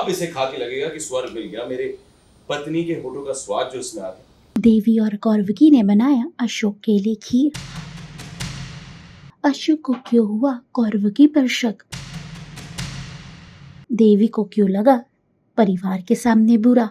अब इसे खा के लगेगा कि स्वर्ग मिल गया। मेरे पत्नी के होठों का स्वाद जो इसमें आ गया। देवी और कौरवकी ने बनाया अशोक के लिए खीर। अशोक को क्यों हुआ कौरवकी पर शक? देवी को क्यों लगा परिवार के सामने बुरा?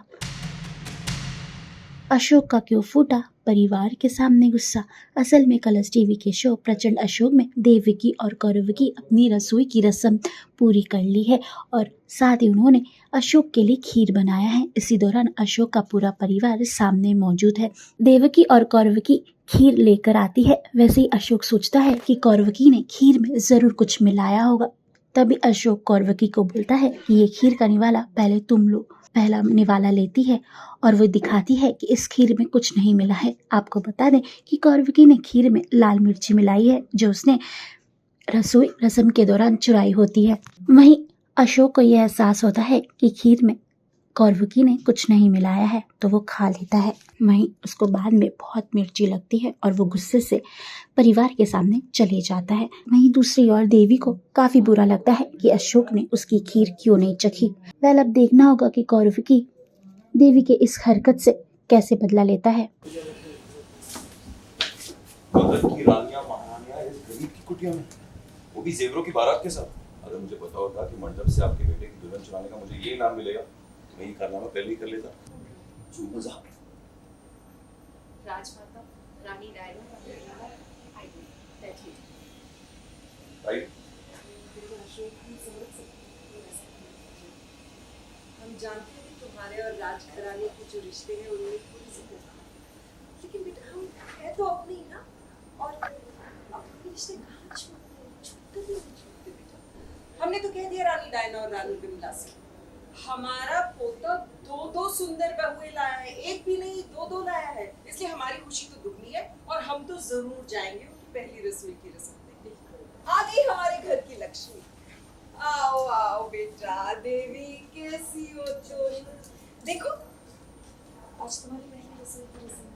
अशोक का क्यों फूटा परिवार के सामने गुस्सा? असल में कलर्स टीवी के शो प्रचंड अशोक में देवकी और कौरवकी अपनी रसोई की रस्म पूरी कर ली है और साथ ही उन्होंने अशोक के लिए खीर बनाया है। इसी दौरान अशोक का पूरा परिवार सामने मौजूद है। देवकी और कौरवकी खीर लेकर आती है। वैसे ही अशोक सोचता है कि कौरवकी ने खीर में जरूर कुछ मिलाया होगा। तभी अशोक कौरवकी को बोलता है कि ये खीर का निवाला पहले तुम लो। पहला निवाला लेती है और वो दिखाती है कि इस खीर में कुछ नहीं मिला है। आपको बता दें कि कौरवकी ने खीर में लाल मिर्ची मिलाई है जो उसने रसोई रस्म के दौरान चुराई होती है। वहीं अशोक को यह एहसास होता है कि खीर में कौरवकी ने कुछ नहीं मिलाया है तो वो खा लेता है। वहीं उसको बाद में बहुत मिर्ची लगती है और वो गुस्से से परिवार के सामने चले जाता है। वहीं दूसरी ओर देवी को काफी बुरा लगता है कि अशोक ने उसकी खीर क्यों नहीं चखी। वेल अब देखना होगा कि कौरवकी देवी के इस हरकत से कैसे बदला लेता है। भगत की रानियां महारानियां इस गरीब की कुटिया में, वो भी जेवरों की बारात के साथ। अगर मुझे पता होता कि मंडप से आपके बेटे की दुल्हन चुराने का मुझे ये इनाम मिलेगा तो मैं ये कारनामा पहले ही कर लेता। जो मजा राजमाता रानी डायना का परिवार आई थी बैठी राइट। हम जानते हैं तुम्हारे और राजघराने के जो रिश्ते हैं उनमें थोड़ी सी होगा, लेकिन बेटा हम है तो अपनी ही ना, और अपने रिश्ते कहाँ छूटते बेटा। हमने तो कह दिया रानी डायना और रानी बिमला से हमारा पोता दो सुंदर बहुएं लाया है, एक भी नहीं दो लाया है, इसलिए हमारी खुशी तो दुगनी है और हम तो जरूर जाएंगे उनकी पहली रसोई की रस्म देखने। आ गई हमारे घर की लक्ष्मी। आओ आओ बेटा, देवी कैसी हो चोरी। देखो आज तुम्हारी पहली रसोई की रस्म है,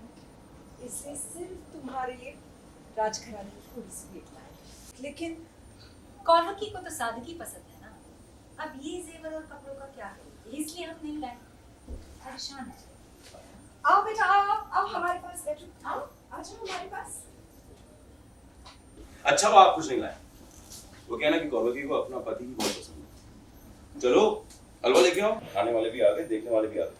इसलिए सिर्फ तुम्हारे लिए राजघराने की थोड़ी सी भेंट लाए। लेकिन कौरवकी को तो सादगी पसंद है ना, अब ये जेवर और कपड़ों का क्या करें, इसलिए हम नहीं लाए, परेशान है। आओ बेटा आओ हमारे पास बैठो, आओ आ जाओ हमारे पास। अच्छा वो आप कुछ नहीं लाए। वो कहना कि कौरवकी को अपना पति ही बहुत पसंद है। चलो हलवा लेके आओ, खाने वाले भी आ गए, देखने वाले भी आ गए।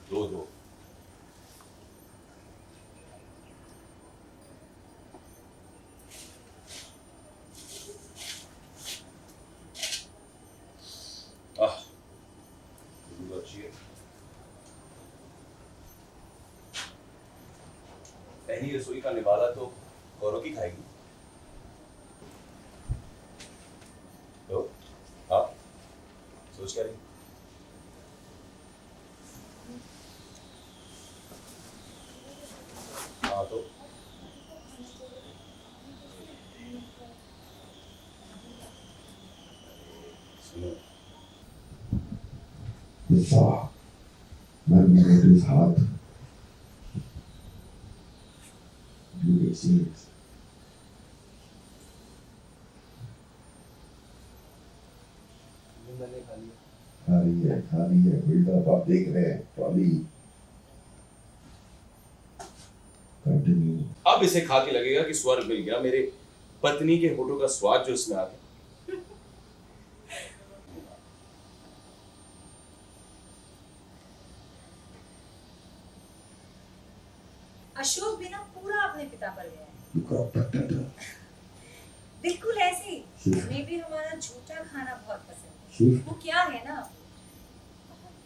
दो अच्छी है। पहली रसोई का निवाला तो कौरवकी खाएगी। तो आप सोच क्या रही? हाँ तो सुनो, his heart. You will see it. खा रही है बिल्डअप आप देख रहे हैं। Trolley continue. अब इसे खा के लगेगा कि स्वर्ग मिल गया। मेरे पत्नी के होठों का स्वाद जो इसमें आ गया। अशोक भी ना पूरा अपने पिता पर गया है। बिल्कुल ऐसे ही हमें भी हमारा झूठा खाना बहुत पसंद है। वो क्या है ना,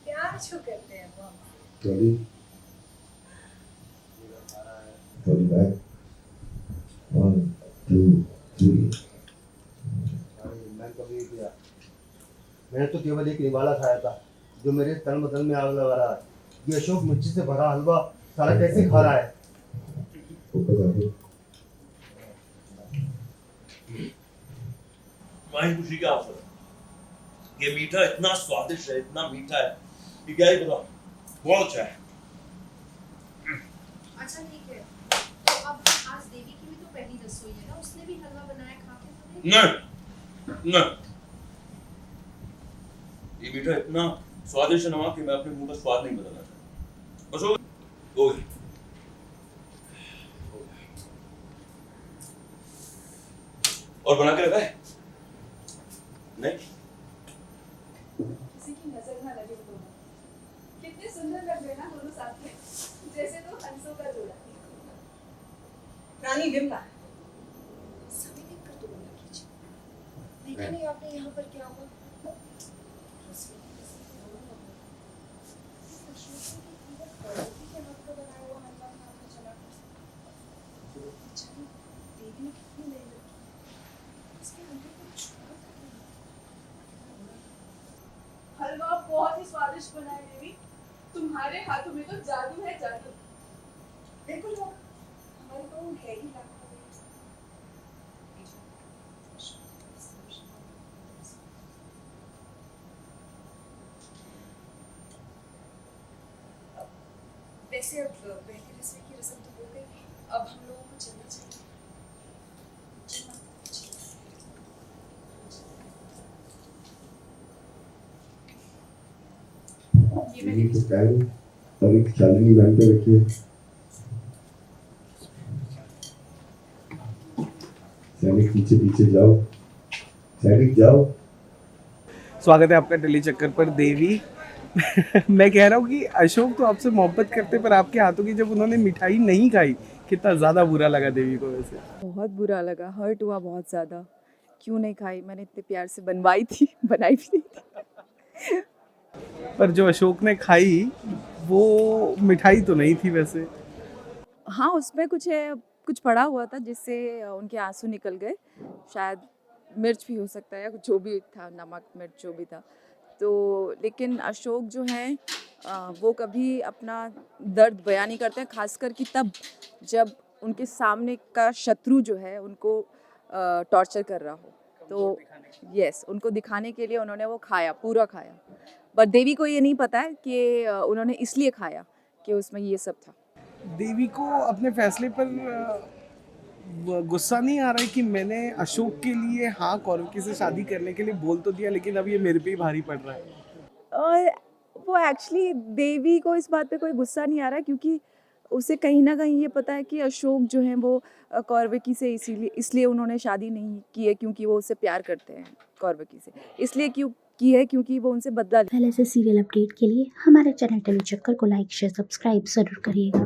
प्यार जो करते हैं वो हमसे। Trolley back 1 2 3। मैंने तो केवल एक निवाला खाया था जो मेरे तन बदन में आग लगा रहा है। ये अशोक मिर्ची से भरा हलवा सारा कैसे खा रहा है? माही खुशी का अवसर, ये मीठा इतना स्वादिष्ट है, इतना मीठा है कि क्या ही बताऊं, बहुत अच्छा है। अच्छा ठीक है, तो अब आज देवी की भी तो पहली रसोई है ना, उसने भी हलवा बनाया, खा के तो देख। नहीं नहीं, ये मीठा इतना स्वादिष्ट है ना कि मैं अपने मुंह का स्वाद नहीं बदलना चाहता। बस हो गई। और बना के रखा है? नहीं, किसी की नजर ना लगे तो कितने सुंदर लग रहे ना दोनों साथ में, जैसे तो हंसों का जोड़ा। रानी विमला, समय देखकर तो बोला कीजिए, देखा नहीं आपने यहाँ पर क्या हुआ? रसोई की रसम हो। अशोक की पूरा करोगी के हाथ का बनाया हुआ हलवा खा कर चला गया। अच्छा, देवी ने कितनी मेहनत की, इसके हलवे को छुआ तक नहीं। हलवा बहुत ही स्वादिष्ट बना है देवी, तुम्हारे हाथों में तो जादू है, जादू। बिल्कुल होगा, हमारी बहू है ही लाखों में। वैसे अब पहली रसोई की रस्म तो हो गई, अब हम लोगों को चलना चाहिए। ये तो टाइम और एक चांदनी बन के रखिए। सैनिक पीछे पीछे जाओ, सैनिक जाओ। स्वागत है आपका दिल्ली चक्कर पर देवी। मैं कह रहा हूँ कि अशोक तो आपसे मोहब्बत करते, पर आपके हाथों की जब उन्होंने मिठाई नहीं खाई, कितना ज़्यादा बुरा लगा देवी को। वैसे बहुत बुरा लगा, हर्ट हुआ बहुत ज़्यादा। क्यों नहीं खाई, मैंने इतने प्यार से बनवाई थी, बनाई भी नहीं थी। पर जो अशोक ने खाई वो मिठाई तो नहीं थी वैसे। हाँ, उसमें कुछ पड़ा हुआ था जिससे उनके आंसू निकल गए। शायद मिर्च भी हो सकता है या जो भी था, नमक मिर्च जो भी था। तो लेकिन अशोक जो हैं वो कभी अपना दर्द बयान नहीं करते हैं, खासकर कि तब जब उनके सामने का शत्रु जो है उनको टॉर्चर कर रहा हो। तो यस, उनको दिखाने के लिए उन्होंने वो खाया, पूरा खाया। पर देवी को ये नहीं पता है कि उन्होंने इसलिए खाया कि उसमें ये सब था। देवी को अपने फैसले पर गुस्सा नहीं आ रहा है कि मैंने अशोक के लिए हाँ कौरवकी से शादी करने के लिए बोल तो दिया, लेकिन अब ये मेरे पे ही भारी पड़ रहा है। और वो एक्चुअली देवी को इस बात पे कोई गुस्सा नहीं आ रहा है, क्योंकि उसे कहीं ना कहीं ये पता है कि अशोक जो हैं वो कौरवकी से इसलिए उन्होंने शादी नहीं की है क्योंकि वो उससे प्यार करते हैं, कौरवकी से इसलिए क्यों की है क्योंकि वो उनसे बदला। पहले से सीरियल अपडेट के लिए हमारे चैनल टेली चक्कर को लाइक शेयर सब्सक्राइब जरूर करिएगा।